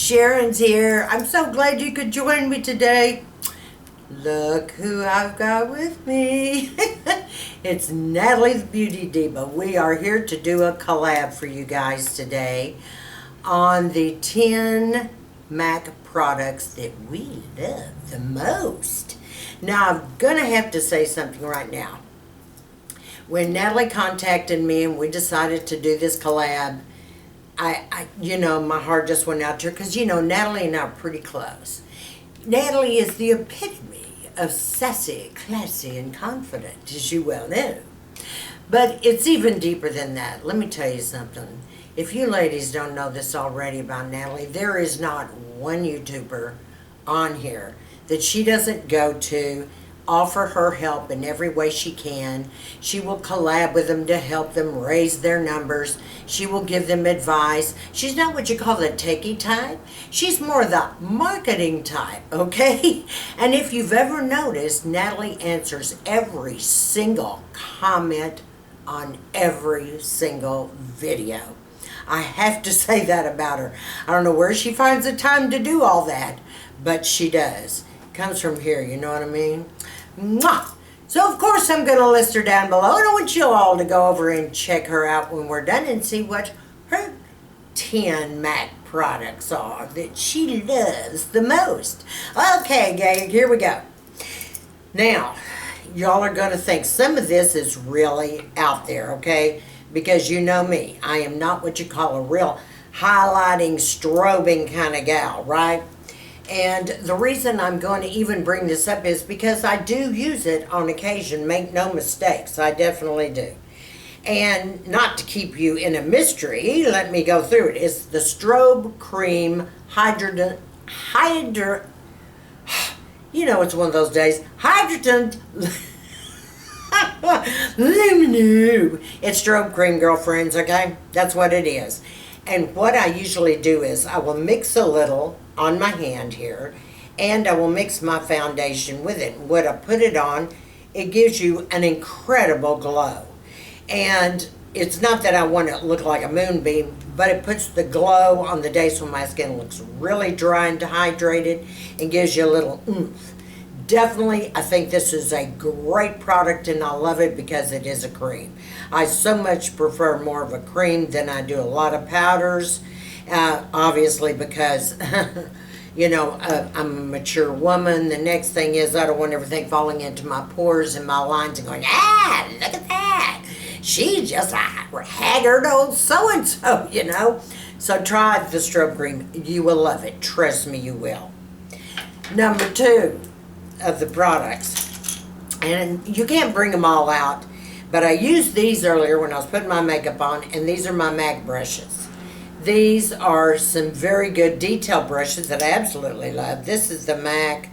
Sharon's here. I'm so glad you could join me today. Look who I've got with me. It's Natalie the Beauty Diva. We are here to do a collab for you guys today on the 10 MAC products that we love the most. Now, I'm going to have to say something right now. When Natalie contacted me and we decided to do this collab, my heart just went out to her because, Natalie and I are pretty close. Natalie is the epitome of sassy, classy, and confident, as you well know. But it's even deeper than that. Let me tell you something. If you ladies don't know this already about Natalie, there is not one YouTuber on here that she doesn't go to, offer her help in every way she can. She will collab with them to help them raise their numbers. She will give them advice. She's not what you call the techie type. She's more the marketing type, okay? And if you've ever noticed, Natalie answers every single comment on every single video. I have to say that about her. I don't know where she finds the time to do all that, but she does. Comes from here, you know what I mean? Mwah! So of course I'm going to list her down below, and I want you all to go over and check her out when we're done and see what her 10 MAC products are that she loves the most. Okay, gang, here we go. Now, y'all are going to think some of this is really out there, okay? Because you know me, I am not what you call a real highlighting, strobing kind of gal, right? And the reason I'm going to even bring this up is because I do use it on occasion. Make no mistakes, I definitely do. And not to keep you in a mystery, let me go through it. It's the Strobe Cream it's one of those days. Hydratant Lumino. It's Strobe Cream, girlfriends, okay? That's what it is. And what I usually do is I will mix a little on my hand here, and I will mix my foundation with it. When I put it on, it gives you an incredible glow. And it's not that I want it to look like a moonbeam, but it puts the glow on the days when my skin looks really dry and dehydrated and gives you a little oomph. Definitely, I think this is a great product, and I love it because it is a cream. I so much prefer more of a cream than I do a lot of powders, obviously because, I'm a mature woman. The next thing is I don't want everything falling into my pores and my lines and going, look at that. She's just a haggard old so-and-so, So try the Strobe Cream. You will love it. Trust me, you will. Number 2 of the products, and you can't bring them all out, but I used these earlier when I was putting my makeup on, and these are my MAC brushes. These are some very good detail brushes that I absolutely love. This is the MAC.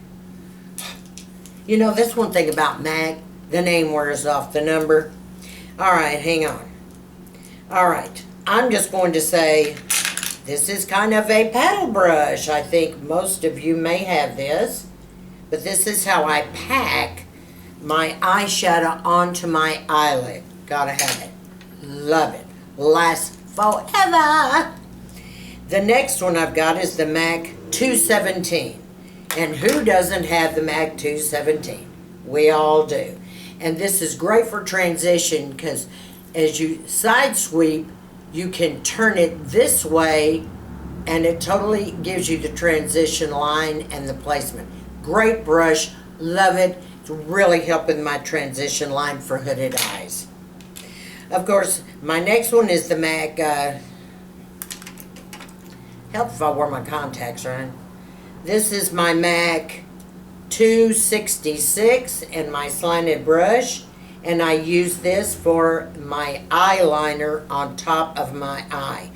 That's one thing about MAC, the name wears off the number. Alright, hang on. Alright, I'm just going to say this is kind of a paddle brush. I think most of you may have this. But this is how I pack my eyeshadow onto my eyelid. Gotta have it. Love it. Lasts forever. The next one I've got is the MAC 217. And who doesn't have the MAC 217? We all do. And this is great for transition because as you side sweep, you can turn it this way and it totally gives you the transition line and the placement. Great brush, love it. It's really helping my transition line for hooded eyes. Of course, my next one is the MAC, help if I wear my contacts, right? This is my MAC 266 and my slanted brush, and I use this for my eyeliner on top of my eye.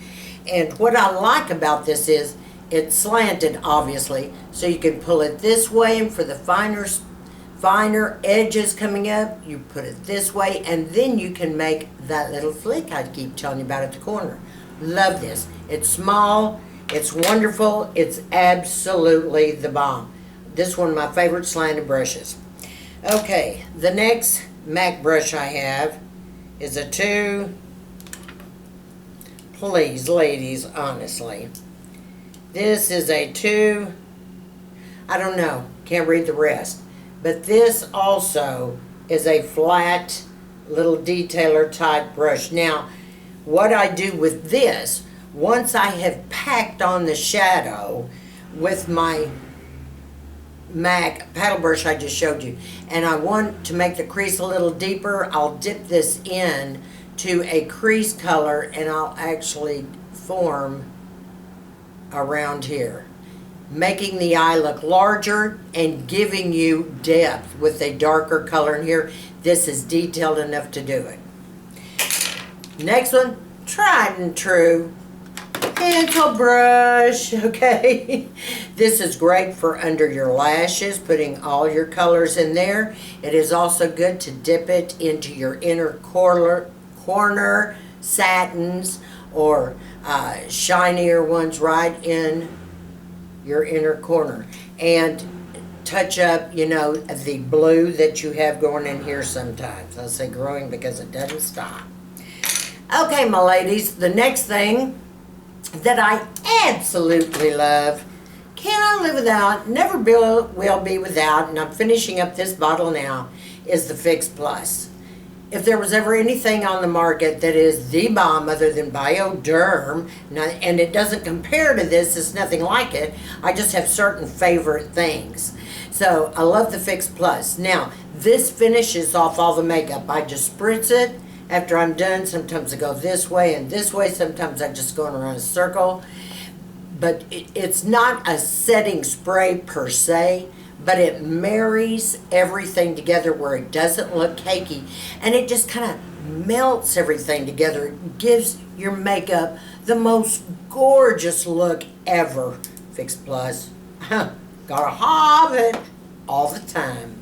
And what I like about this is it's slanted, obviously, so you can pull it this way, and for the finer edges coming up, you put it this way, and then you can make that little flick I keep telling you about at the corner. Love this. It's small, it's wonderful, it's absolutely the bomb. This is one of my favorite slanted brushes. Okay, the next MAC brush I have is a 2. Please, ladies, honestly. This is a 2. I don't know. Can't read the rest. But this also is a flat little detailer type brush. Now, what I do with this, once I have packed on the shadow with my MAC paddle brush I just showed you, and I want to make the crease a little deeper, I'll dip this in to a crease color and I'll actually form around here, making the eye look larger and giving you depth with a darker color in here. This is detailed enough to do it. Next one, tried and true, pencil brush, okay? This is great for under your lashes, putting all your colors in there. It is also good to dip it into your inner corner satins or shinier ones right in your inner corner. And touch up, you know, the blue that you have going in here sometimes. I say growing because it doesn't stop. Okay, my ladies, the next thing that I absolutely love, cannot live without, never will be without, and I'm finishing up this bottle now, is the Fix Plus. If there was ever anything on the market that is the bomb other than Bioderm, and it doesn't compare to this, it's nothing like it, I just have certain favorite things. So I love the Fix Plus. Now, this finishes off all the makeup. I just spritz it after I'm done. Sometimes I go this way and this way. Sometimes I just go around a circle. But it's not a setting spray per se, but it marries everything together where it doesn't look cakey. And it just kind of melts everything together. It gives your makeup the most gorgeous look ever. Fix Plus. Gotta have it all the time.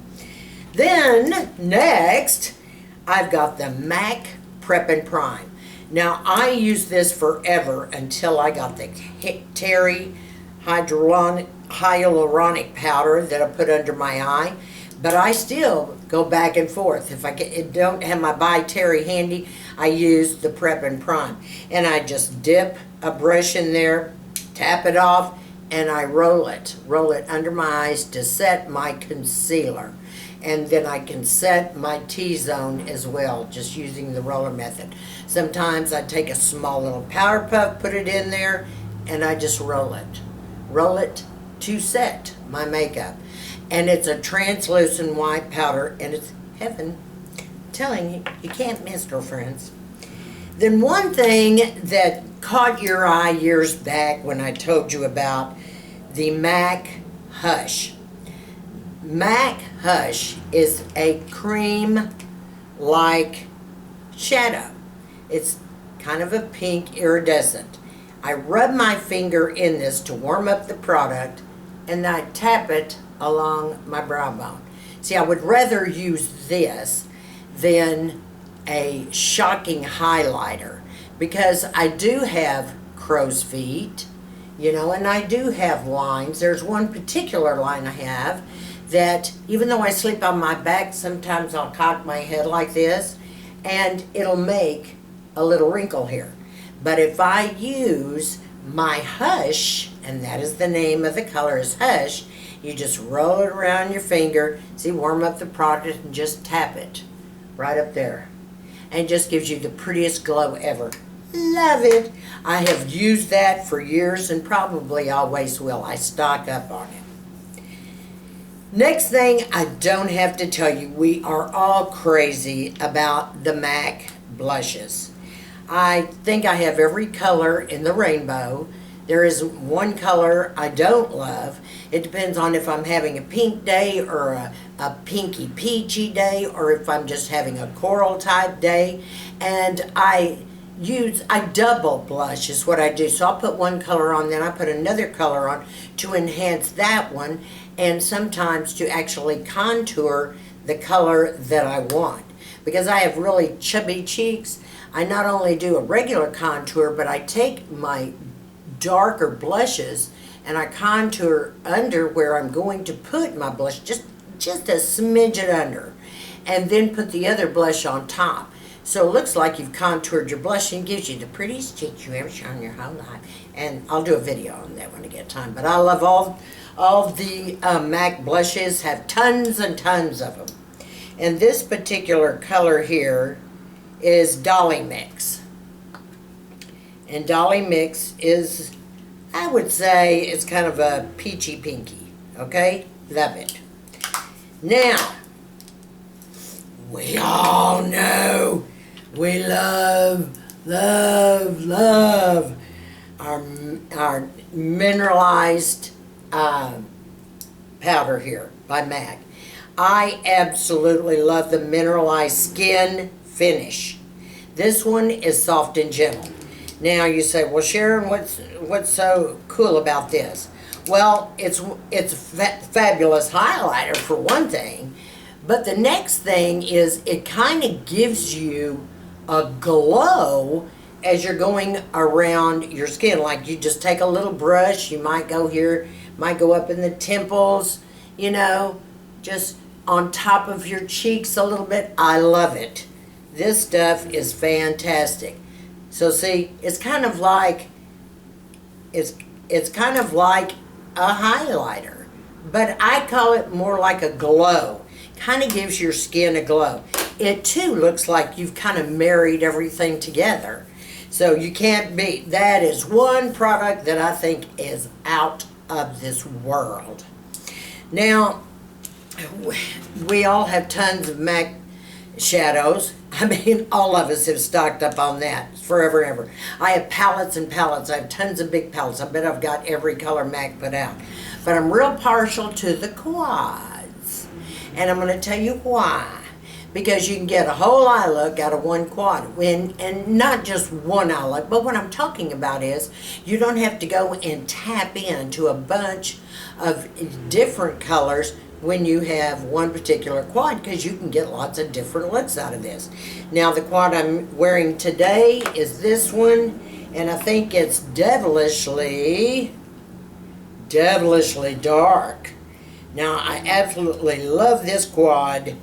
Then, next, I've got the MAC Prep and Prime. Now, I used this forever until I got the Terry hyaluronic powder that I put under my eye. But I still go back and forth. If I don't have my By Terry handy, I use the Prep and Prime. And I just dip a brush in there, tap it off, and I roll it under my eyes to set my concealer. And then I can set my T-zone as well, just using the roller method. Sometimes I take a small little powder puff, put it in there, and I just roll it to set my makeup. And it's a translucent white powder, and it's heaven. I'm telling you, you can't miss, girlfriends. Then one thing that caught your eye years back when I told you about the MAC Hush. MAC Hush is a cream-like shadow. It's kind of a pink iridescent. I rub my finger in this to warm up the product, and I tap it along my brow bone. See, I would rather use this than a shocking highlighter because I do have crow's feet, you know, and I do have lines. There's one particular line I have that even though I sleep on my back, sometimes I'll cock my head like this and it'll make a little wrinkle here. But if I use my Hush, and that is the name of the color is Hush, you just roll it around your finger, see, warm up the product and just tap it right up there. And it just gives you the prettiest glow ever. Love it. I have used that for years and probably always will. I stock up on it. Next thing, I don't have to tell you, we are all crazy about the MAC blushes. I think I have every color in the rainbow. There is one color I don't love. It depends on if I'm having a pink day or a pinky peachy day or if I'm just having a coral type day. And I double blush is what I do. So I'll put one color on, then I put another color on to enhance that one and sometimes to actually contour the color that I want. Because I have really chubby cheeks, I not only do a regular contour, but I take my darker blushes and I contour under where I'm going to put my blush, just a smidgen under, and then put the other blush on top. So it looks like you've contoured your blush and gives you the prettiest cheeks you ever shown in your whole life. And I'll do a video on that when I get time. But I love all the MAC blushes, have tons and tons of them. And this particular color here is Dolly Mix. And Dolly Mix is, I would say, it's kind of a peachy pinky. Okay? Love it. Now, we all know we love our mineralized powder here by MAC. I absolutely love the mineralized skin finish. This one is soft and gentle. Now you say, well, Sharon, what's so cool about this? Well, it's a fabulous highlighter for one thing, but the next thing is it kind of gives you a glow as you're going around your skin. Like you just take a little brush, you might go here, might go up in the temples, you know, just on top of your cheeks a little bit. I love it. This stuff is fantastic. So see, it's kind of like it's kind of like a highlighter, but I call it more like a glow. Kind of gives your skin a glow. It too looks like you've kind of married everything together. So you can't beat. That is one product that I think is out of this world. Now, we all have tons of MAC shadows. I mean, all of us have stocked up on that forever and ever. I have palettes and palettes. I have tons of big palettes. I bet I've got every color MAC put out. But I'm real partial to the quads. And I'm going to tell you why. Because you can get a whole eye look out of one quad. And not just one eye look, but what I'm talking about is you don't have to go and tap into a bunch of different colors when you have one particular quad, because you can get lots of different looks out of this. Now the quad I'm wearing today is this one, and I think it's devilishly dark. Now I absolutely love this quad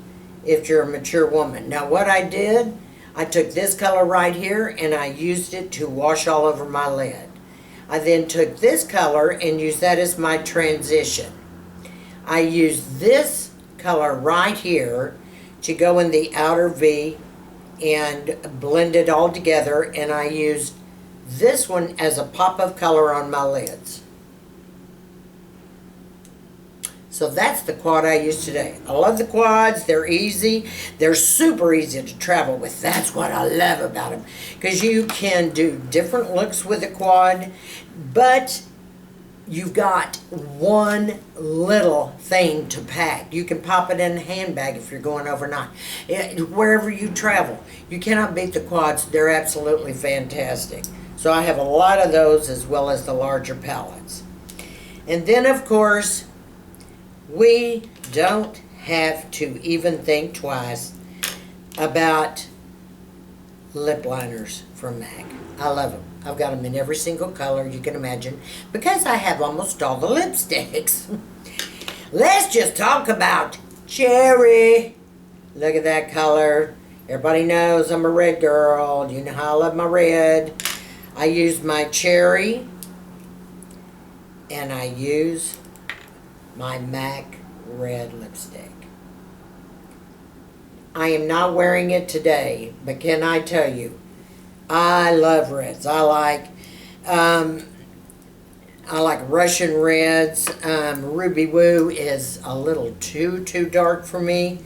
if you're a mature woman. Now what I did, I took this color right here and I used it to wash all over my lid. I then took this color and used that as my transition. I used this color right here to go in the outer V and blend it all together, and I used this one as a pop of color on my lids. So that's the quad I use today. I love the quads. They're easy. They're super easy to travel with. That's what I love about them, because you can do different looks with a quad, but you've got one little thing to pack. You can pop it in a handbag if you're going overnight. Wherever you travel, you cannot beat the quads. They're absolutely fantastic. So I have a lot of those, as well as the larger palettes. And then, of course, we don't have to even think twice about lip liners from MAC. I love them. I've got them in every single color you can imagine, because I have almost all the lipsticks. Let's just talk about Cherry. Look at that color. Everybody knows I'm a red girl. You know how I love my red. I use my Cherry, and I use my MAC red lipstick. I am not wearing it today, but can I tell you, I love reds. I like Russian reds. Ruby Woo is a little too dark for me,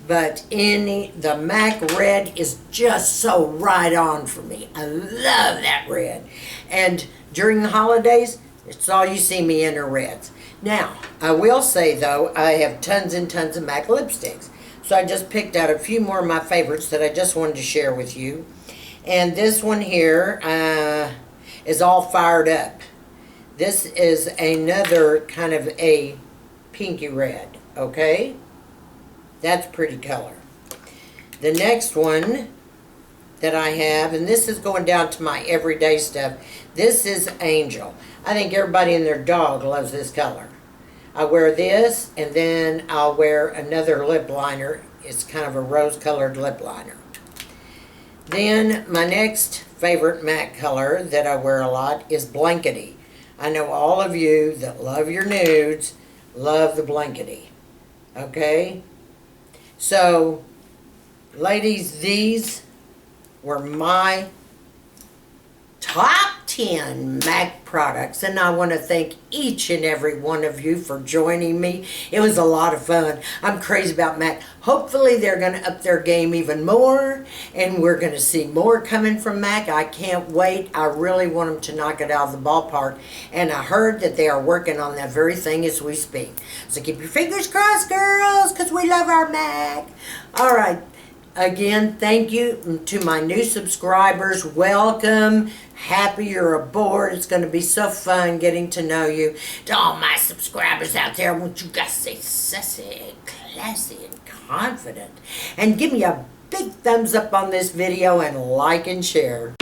but the MAC red is just so right on for me. I love that red. And during the holidays, it's all you see me in are reds. Now, I will say though, I have tons and tons of MAC lipsticks. So I just picked out a few more of my favorites that I just wanted to share with you. And this one here is all fired up. This is another kind of a pinky red, okay? That's pretty color. The next one that I have, and this is going down to my everyday stuff, this is Angel. I think everybody and their dog loves this color. I wear this, and then I'll wear another lip liner. It's kind of a rose-colored lip liner. Then my next favorite MAC color that I wear a lot is Blankety. I know all of you that love your nudes love the Blankety. Okay? So, ladies, these were my top 10 MAC products, and I want to thank each and every one of you for joining me. It was a lot of fun. I'm crazy about MAC. Hopefully they're going to up their game even more, and we're going to see more coming from MAC. I can't wait. I really want them to knock it out of the ballpark, and I heard that they are working on that very thing as we speak. So keep your fingers crossed, girls, because we love our MAC. All right. Again, thank you to my new subscribers. Welcome. Happy you're aboard. It's going to be so fun getting to know you. To all my subscribers out there, I want you guys to stay sassy, classy, and confident. And give me a big thumbs up on this video and like and share.